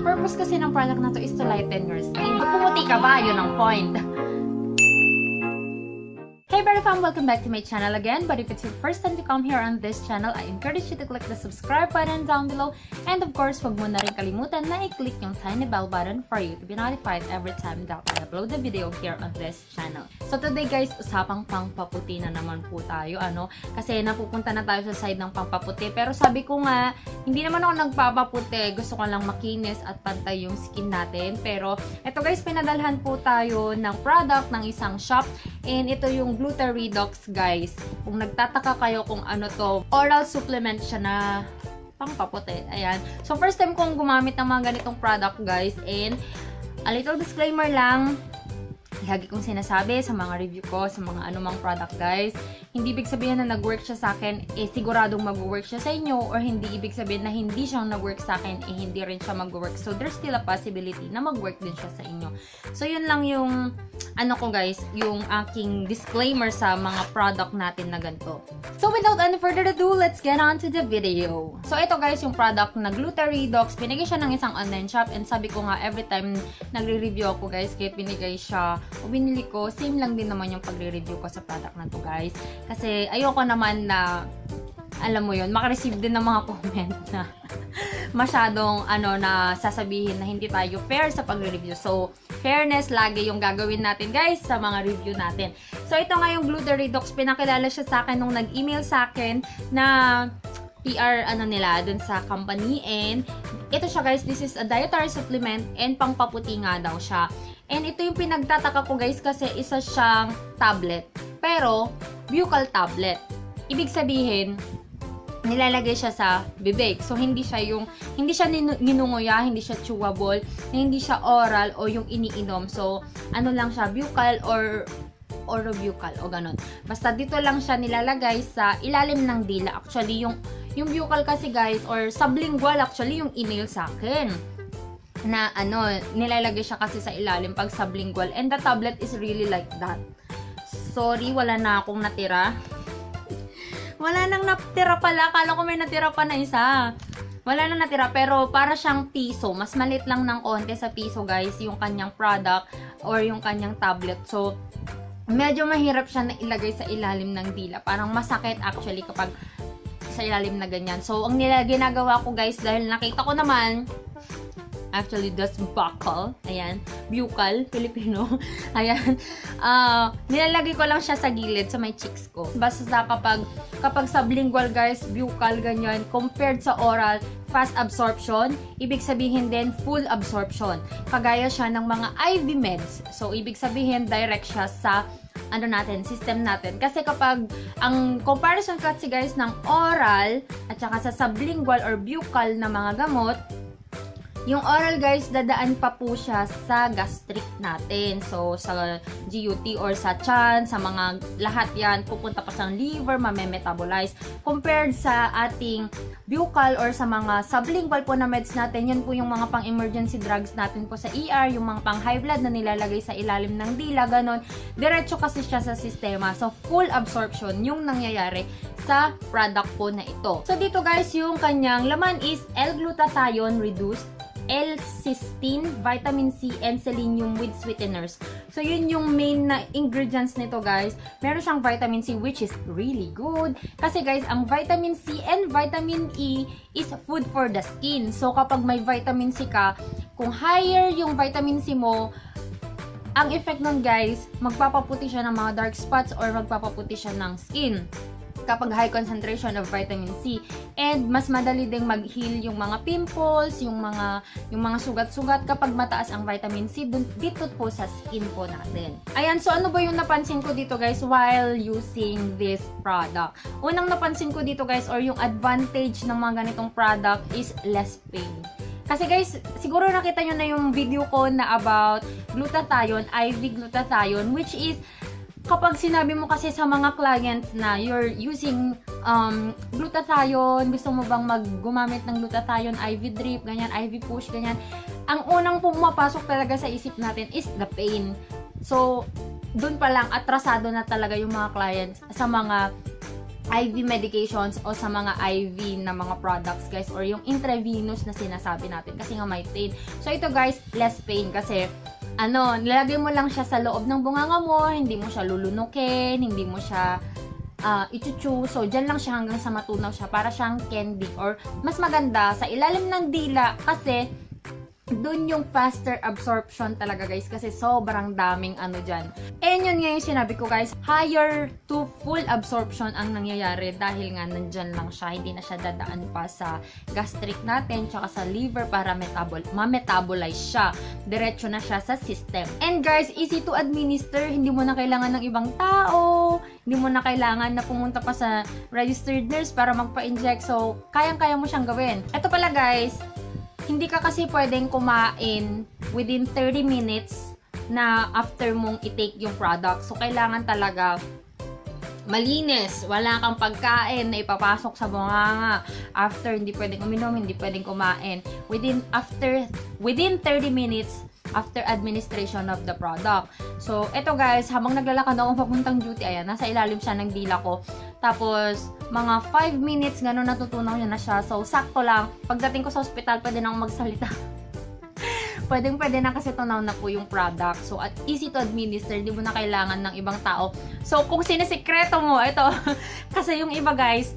purpose kasi ng product na to is to lighten your skin. Pag pumuti ka ba, yun ang point. Hey Berry Fam! Welcome back to my channel again. But if it's your first time to come here on this channel, I encourage you to click the subscribe button down below. And of course, huwag mo na rin kalimutan na i-click yung tiny bell button for you to be notified every time that I upload a video here on this channel. So today guys, usapang pangpaputi na naman po tayo. Kasi napupunta na tayo sa side ng pangpaputi. Pero sabi ko nga, hindi naman ako nagpapaputi. Gusto ko lang makinis at pantay yung skin natin. Pero eto guys, pinadalhan po tayo ng product ng isang shop. And ito yung Glutaredox guys. Kung nagtataka kayo kung ano to, oral supplement siya na pangpaputi. Ayan. So first time kong gumamit ng mga ganitong product guys. And a little disclaimer lang, lagi kong sinasabi sa mga review ko, sa mga anumang product guys, hindi ibig sabihin na nag-work siya sa akin, siguradong mag-work siya sa inyo, or hindi ibig sabihin na hindi siyang nag-work sa akin, hindi rin siya mag-work. So, there's still a possibility na mag-work din siya sa inyo. So, yun lang yung, ko guys, yung aking disclaimer sa mga product natin na ganito. So, without any further ado, let's get on to the video. So, ito guys, yung product na Glutaredox, pinigay siya ng isang online shop, and sabi ko nga, every time nagre-review ako guys, kaya pinigay siya, o binili ko, same lang din naman yung pagre-review ko sa product na to guys. Kasi ayoko naman na, alam mo yun, makareceive din ng mga comment na masyadong na sasabihin na hindi tayo fair sa pagre-review. So, fairness lagi yung gagawin natin guys sa mga review natin. So, ito nga yung Glutaredox, pinakilala siya sa akin nung nag-email sa akin na PR nila dun sa company, and ito siya guys, this is a dietary supplement and pangpaputi nga daw siya. And ito yung pinagtataka ko guys kasi isa siyang tablet, pero buccal tablet. Ibig sabihin, nilalagay siya sa bibig. So hindi siya ninunguya, hindi siya chewable, hindi siya oral o yung iniinom. So ano lang siya, buccal or orobuccal o ganun. Basta dito lang siya nilalagay sa ilalim ng dila. Actually, yung buccal kasi guys, or sublingual actually yung email sa akin. Na nilalagay siya kasi sa ilalim pag sublingual. And the tablet is really like that. Sorry, wala na akong natira. Wala nang natira pala. Akala ko may natira pa na isa. Wala nang natira, pero para siyang piso. Mas malit lang ng konti sa piso guys, yung kanyang product or yung kanyang tablet. So, medyo mahirap siya na ilagay sa ilalim ng dila. Parang masakit actually kapag sa ilalim na ganyan. So, ang ginagawa ko guys, dahil nakita ko naman, actually, that's buccal. Ayan. Buccal. Filipino. Ayan. Nilalagay ko lang siya sa gilid, sa may cheeks ko. Basta kapag sublingual, guys, buccal, ganyan, compared sa oral, fast absorption, ibig sabihin din full absorption. Kagaya siya ng mga IV meds. So, ibig sabihin, direct siya sa system natin. Kasi kapag ang comparison kasi guys ng oral at saka sa sublingual or buccal na mga gamot, yung oral guys, dadaan pa po siya sa gastric natin. So, sa GUT or sa tiyan, sa mga lahat yan, pupunta pa sa liver, mame-metabolize. Compared sa ating buccal or sa mga sublingual po na meds natin, yan po yung mga pang-emergency drugs natin po sa ER, yung mga pang-high blood na nilalagay sa ilalim ng dila, ganon. Diretso kasi siya sa sistema. So, full absorption yung nangyayari sa product po na ito. So, dito guys, yung kanyang laman is L-glutathione reduced, L-cysteine, vitamin C, and selenium with sweeteners. So, yun yung main na ingredients nito, guys. Meron siyang vitamin C, which is really good. Kasi, guys, ang vitamin C and vitamin E is food for the skin. So, kapag may vitamin C ka, kung higher yung vitamin C mo, ang effect nun, guys, magpapaputi siya ng mga dark spots or magpapaputi siya ng skin kapag high concentration of vitamin C. And mas madali ding mag-heal yung mga pimples, yung mga sugat-sugat kapag mataas ang vitamin C dito po sa skin po natin. Ayan, so ano ba yung napansin ko dito guys while using this product? Unang napansin ko dito guys, or yung advantage ng mga ganitong product, is less pain. Kasi guys, siguro nakita nyo na yung video ko na about glutathione, IV glutathione, which is kapag sinabi mo kasi sa mga clients na you're using glutathione, gusto mo bang gumamit ng glutathione IV drip, ganyan, IV push, ganyan, ang unang pumapasok talaga sa isip natin is the pain. So, dun pa lang, atrasado na talaga yung mga clients sa mga IV medications o sa mga IV na mga products guys, or yung intravenous na sinasabi natin kasi nga may pain. So ito guys, less pain kasi nilagay mo lang siya sa loob ng bunganga mo, hindi mo siya lulunukin, hindi mo siya ichuchu. So dyan lang siya hanggang sa matunaw siya, para siyang candy, or mas maganda sa ilalim ng dila kasi doon yung faster absorption talaga guys, kasi sobrang daming dyan. And yun nga yung sinabi ko guys, higher to full absorption ang nangyayari dahil nga nandyan lang siya, hindi na siya dadaan pa sa gastric natin tsaka sa liver para ma-metabolize siya. Diretso na siya sa system. And guys, easy to administer, hindi mo na kailangan ng ibang tao, hindi mo na kailangan na pumunta pa sa registered nurse para magpa-inject. So, kayang-kaya mo siyang gawin. Ito pala guys, hindi ka kasi pwedeng kumain within 30 minutes na after mong i-take yung product. So, kailangan talaga malinis. Wala kang pagkain na ipapasok sa bunganga. After, hindi pwedeng uminom, hindi pwedeng kumain. Within 30 minutes after administration of the product. So, eto guys, habang naglalakad ako papuntang duty, ayan, nasa ilalim siya ng dila ko. Tapos, mga 5 minutes, gano'n natutunaw niya na siya. So, sakto lang. Pagdating ko sa ospital, pwede na akong magsalita. Pwede na kasi tunaw na po yung product. So, at easy to administer. Hindi mo na kailangan ng ibang tao. So, kung sinisikreto mo, ito. Kasi yung iba guys,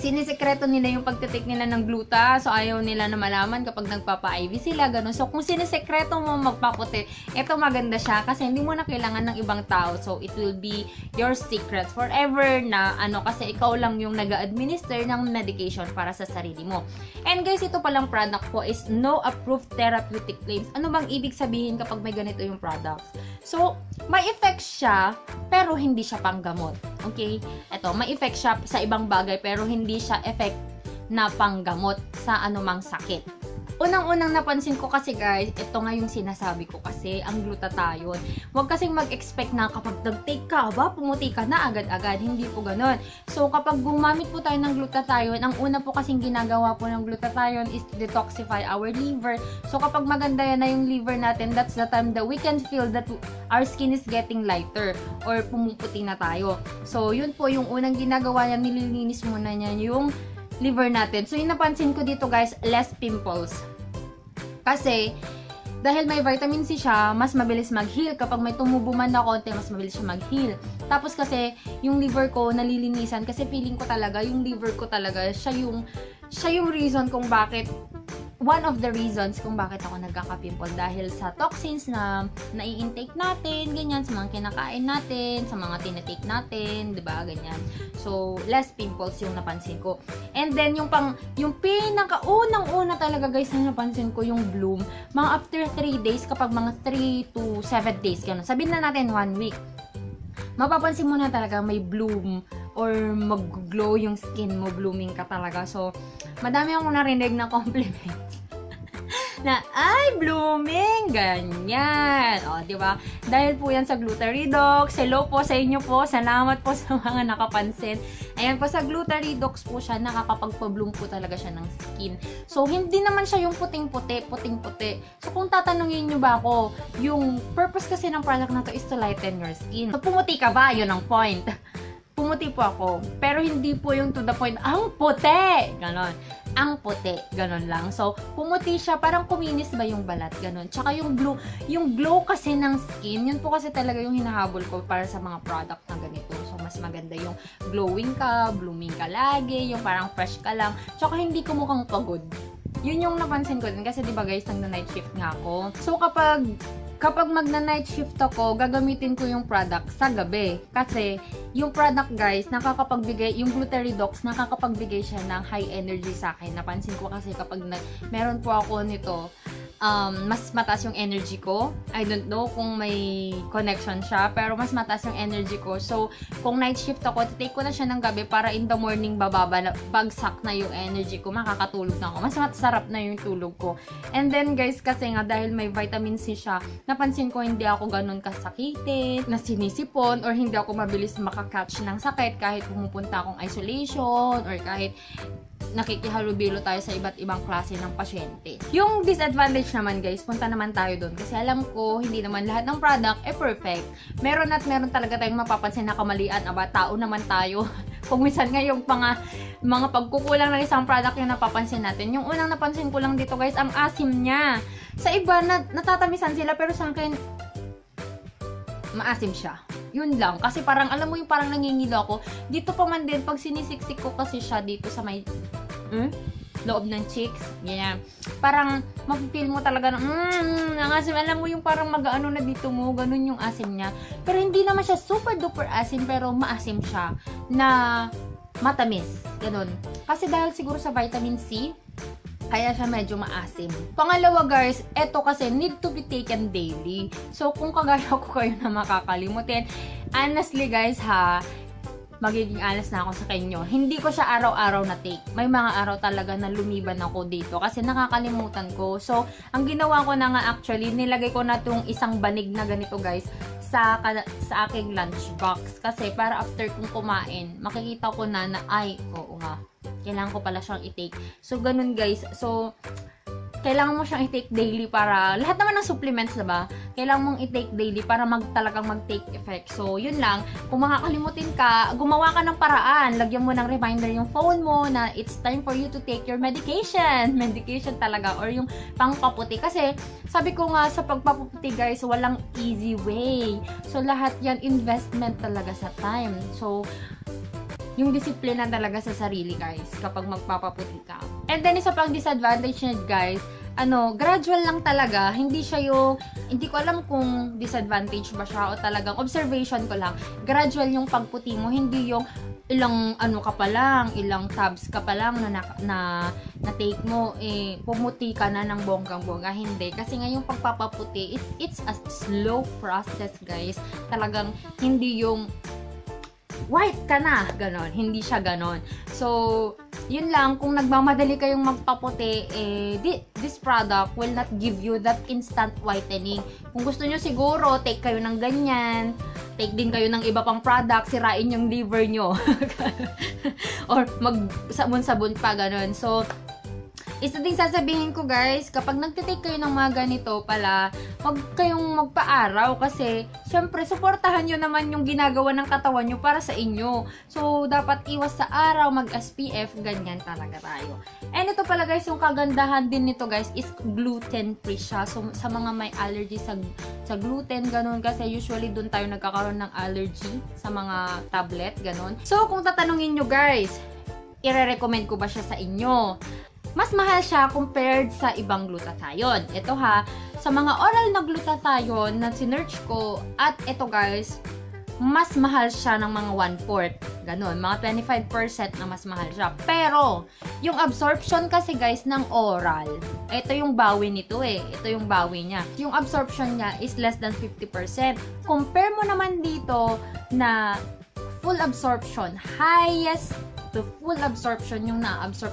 sinisikreto nila yung pagtitake nila ng gluta. So, ayaw nila na malaman kapag nagpapa-IV sila, gano'n. So, kung sinisikreto mo magpaputi, ito maganda siya kasi hindi mo na kailangan ng ibang tao. So, it will be your secret forever na kasi ikaw lang yung nag-administer ng medication para sa sarili mo. And guys, ito palang product po is no approved therapeutic claims. Ano bang ibig sabihin kapag may ganito yung products? So, may effect siya, pero hindi siya panggamot. Okay? Ito, may effect siya sa ibang bagay, pero hindi siya effect na panggamot sa anumang sakit. Unang-unang napansin ko kasi guys, ito nga yung sinasabi ko kasi, ang glutathione. Huwag kasing mag-expect na kapag nag-take ka, pumuti ka na agad-agad. Hindi po ganun. So, kapag gumamit po tayo ng glutathione, ang una po kasing ginagawa po ng glutathione is to detoxify our liver. So, kapag maganda yan na yung liver natin, that's the time that we can feel that our skin is getting lighter or pumuputi na tayo. So, yun po yung unang ginagawa niya, nililinis muna niya yung liver natin. So, yung napansin ko dito guys, less pimples. Kasi, dahil may vitamin C siya, mas mabilis mag-heal. Kapag may tumubo man na konti, mas mabilis siya mag-heal. Tapos kasi, yung liver ko nalilinisan kasi feeling ko talaga, yung liver ko talaga, siya yung reason kung bakit, one of the reasons kung bakit ako nagkaka-pimple, dahil sa toxins na nai-intake natin, ganyan, sa mga kinakain natin, sa mga tinatake natin, 'di ba? Ganyan. So, less pimples yung napansin ko. And then yung pinakaunang-una talaga guys na napansin ko yung bloom, mga after 3 days, kapag mga 3 to 7 days, ganun. Sabihin na natin 1 week. Mapapansin mo na talaga may bloom or mag-glow yung skin mo, blooming ka talaga. So, madami akong narinig na compliment na, ay, blooming, ganyan. O, di ba? Dahil po yan sa Glutaridox. Hello po sa inyo po. Salamat po sa mga nakapansin. Ayan po, sa Glutaridox po siya, nakakapagpa-bloom po talaga siya ng skin. So, hindi naman siya yung puting-puti. So, kung tatanungin nyo ba ako, yung purpose kasi ng product na to is to lighten your skin. So, pumuti ka ba? Yun ang point. Pumuti po ako. Pero hindi po yung to the point, ang puti! Ganon. Ang puti. Ganon lang. So, pumuti siya. Parang kuminis ba yung balat? Ganon. Tsaka yung glow kasi ng skin, yun po kasi talaga yung hinahabol ko para sa mga product na ganito. So, mas maganda yung glowing ka, blooming ka lagi, yung parang fresh ka lang. Tsaka hindi ko mukhang pagod. Yun yung napansin ko din. Kasi diba guys, nagna-night shift nga ako. So, kapag magna-night shift ako, gagamitin ko yung product sa gabi. Kasi, yung product guys, nakakapagbigay, yung Glutaridox, nakakapagbigay siya ng high energy sa akin. Napansin ko kasi kapag meron po ako nito, mas mataas yung energy ko. I don't know kung may connection siya, pero mas mataas yung energy ko. So, kung night shift ako, take ko na siya ng gabi para in the morning bagsak na yung energy ko, makakatulog na ako. Mas masarap na yung tulog ko. And then guys, kasi nga dahil may vitamin C siya, napansin ko hindi ako ganun kasakitin, na sinisipon, or hindi ako mabilis makakatch ng sakit kahit pumupunta akong isolation, or kahit nakikihalubilo tayo sa iba't ibang klase ng pasyente. Yung disadvantage naman guys, punta naman tayo doon. Kasi alam ko, hindi naman lahat ng product perfect. Meron talaga tayong mapapansin na kamalian. Aba, tao naman tayo. Kung minsan nga yung mga pagkukulang ng isang product yung napapansin natin. Yung unang napansin ko lang dito guys, ang asim niya. Sa iba, natatamisan sila, pero sa akin, maasim siya. Yun lang. Kasi parang, alam mo yung parang nangingilo ako. Dito pa man din, pag sinisiksik ko kasi siya dito sa may loob ng cheeks. Ganyan. Parang, mapipil mo talaga ng, ang asim. Alam mo yung parang mag-ano na dito mo, ganun yung asim niya. Pero hindi naman siya super duper asim, pero maasim siya. Na matamis. Ganun. Kasi dahil siguro sa vitamin C, kaya siya medyo maasim. Pangalawa guys, eto kasi need to be taken daily. So kung kagaya ko kayo na makakalimutin, honestly guys ha, magiging honest na ako sa inyo. Hindi ko siya araw-araw na take. May mga araw talaga na lumiban ako dito kasi nakakalimutan ko. So ang ginawa ko na nga actually, nilagay ko na tong isang banig na ganito guys sa aking lunchbox. Kasi para after kong kumain, makikita ko na ay, oo nga, kailangan ko pala siyang i-take. So, ganun guys. So, kailangan mo siyang i-take daily para, lahat naman ng supplements, diba? Kailangan mong i-take daily para talagang mag-take effect. So, yun lang. Kung makakalimutin ka, gumawa ka ng paraan. Lagyan mo ng reminder yung phone mo na it's time for you to take your medication. Medication talaga. Or yung pangpaputi. Kasi, sabi ko nga, sa pagpaputi guys, walang easy way. So, lahat yan investment talaga sa time. So, yung disiplina talaga sa sarili guys kapag magpapaputi ka. And then isa pang disadvantage niya guys, gradual lang talaga, hindi ko alam kung disadvantage ba siya o talagang observation ko lang. Gradual yung pagputi mo, hindi yung ilang ka pa lang, ilang tabs ka pa lang na take mo, pumuti ka na ng bonggang-bongga. Hindi. Kasi nga yung pagpapaputi, it's a slow process guys. Talagang hindi yung white ka na, ganon. Hindi siya ganon. So, yun lang, kung nagmamadali kayong magpaputi, this product will not give you that instant whitening. Kung gusto nyo siguro, take kayo ng ganyan, take din kayo ng iba pang product, sirain yung liver nyo. Or magsabon-sabon pa, ganon. So, isa ding sasabihin ko guys, kapag nagtitake kayo ng mga ganito pala, huwag kayong magpa-araw kasi syempre suportahan nyo naman yung ginagawa ng katawan nyo para sa inyo. So, dapat iwas sa araw, mag-SPF, ganyan talaga tayo. And ito pala guys, yung kagandahan din nito guys is gluten-free siya. So, sa mga may allergy sa gluten, ganun, kasi usually dun tayo nagkakaroon ng allergy sa mga tablet, ganun. So, kung tatanungin nyo guys, ire-recommend ko ba siya sa inyo? Mas mahal siya compared sa ibang glutathione. Ito ha, sa mga oral na glutathione na sinearch ko, at ito guys, mas mahal siya ng mga 1/4. Ganon, mga 25% na mas mahal siya. Pero, yung absorption kasi guys ng oral, ito yung bawi nito ito yung bawi niya. Yung absorption niya is less than 50%. Compare mo naman dito na full absorption, highest to full absorption yung na-absorb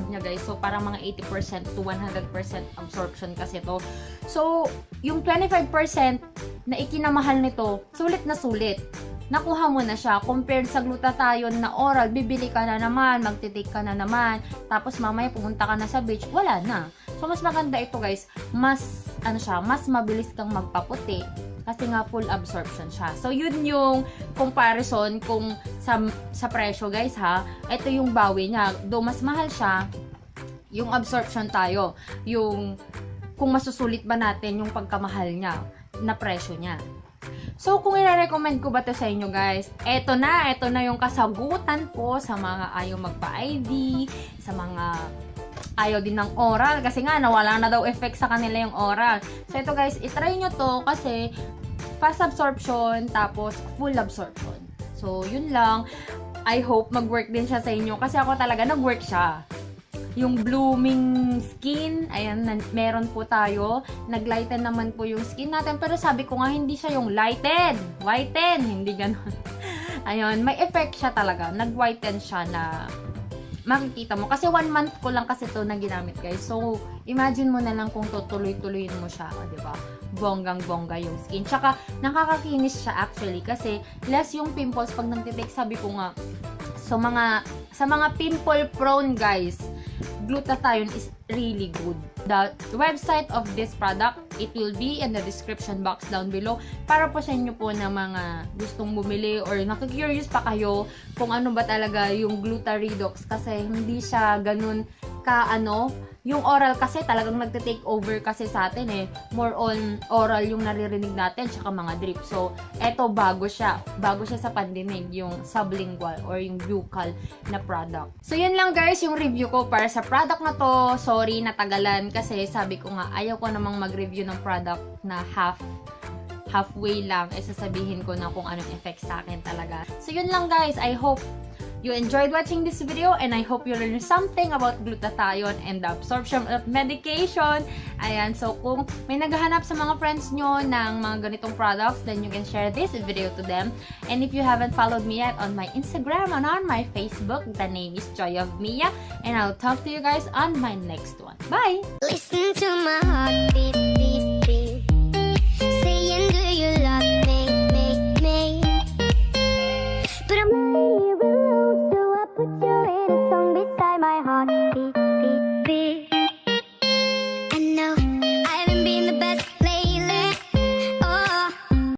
niya guys. So, parang mga 80% to 100% absorption kasi to. So, yung 25% na ikinamahal nito, sulit na sulit. Nakuha mo na siya compared sa glutathione na oral, bibili ka na naman, magtitake ka na naman, tapos mamaya pumunta ka na sa beach, wala na. So, mas maganda ito guys, mas mabilis kang magpaputi kasi nga full absorption siya. So, yun yung comparison kung sa presyo guys ha. Ito yung bawi niya. Though mas mahal siya, yung absorption tayo. Yung kung masusulit ba natin yung pagkamahal niya na presyo niya. So, kung i-recommend ko ba to sa inyo guys, eto na yung kasagutan ko sa mga ayaw magpa-IV, sa mga ayaw din ng oral kasi nga nawala na daw effect sa kanila yung oral. So ito guys, itry nyo to kasi fast absorption tapos full absorption. So yun lang. I hope mag-work din siya sa inyo kasi ako talaga nag-work siya. Yung blooming skin, ayan, meron po tayo. Nag-lighten naman po yung skin natin. Pero sabi ko nga, hindi siya yung whiten, hindi ganun. Ayun, may effect siya talaga. Nag-whiten siya na makikita mo. Kasi 1 month ko lang kasi to na ginamit guys. So, imagine mo na lang kung tutuloy-tuloyin mo siya. Diba? Bonggang-bongga yung skin. Tsaka, nakakakinis siya actually. Kasi, less yung pimples pag nagtitake. Sabi ko nga, so sa mga pimple prone guys, glutathione is really good. The website of this product, it will be in the description box down below para po sa inyo po na mga gustong bumili or nakikurious pa kayo kung ano ba talaga yung Glutaredox kasi hindi siya ganun ka yung oral kasi talagang nagte-take over kasi sa atin more on oral yung naririnig natin tsaka mga drip. So eto bago siya sa pandinig, yung sublingual or yung buccal na product. So yun lang guys yung review ko para sa product na to. Sorry natagalan kasi sabi ko nga ayaw ko namang mag-review ng product na halfway lang sasabihin ko na kung anong effect sa akin talaga. So yun lang guys, I hope you enjoyed watching this video and I hope you learned something about glutathione and the absorption of medication. Ayan, so kung may naghahanap sa mga friends nyo ng mga ganitong products, then you can share this video to them. And if you haven't followed me yet on my Instagram and on my Facebook, the name is Joy of Mia, and I'll talk to you guys on my next one. Bye! Listen to my heart.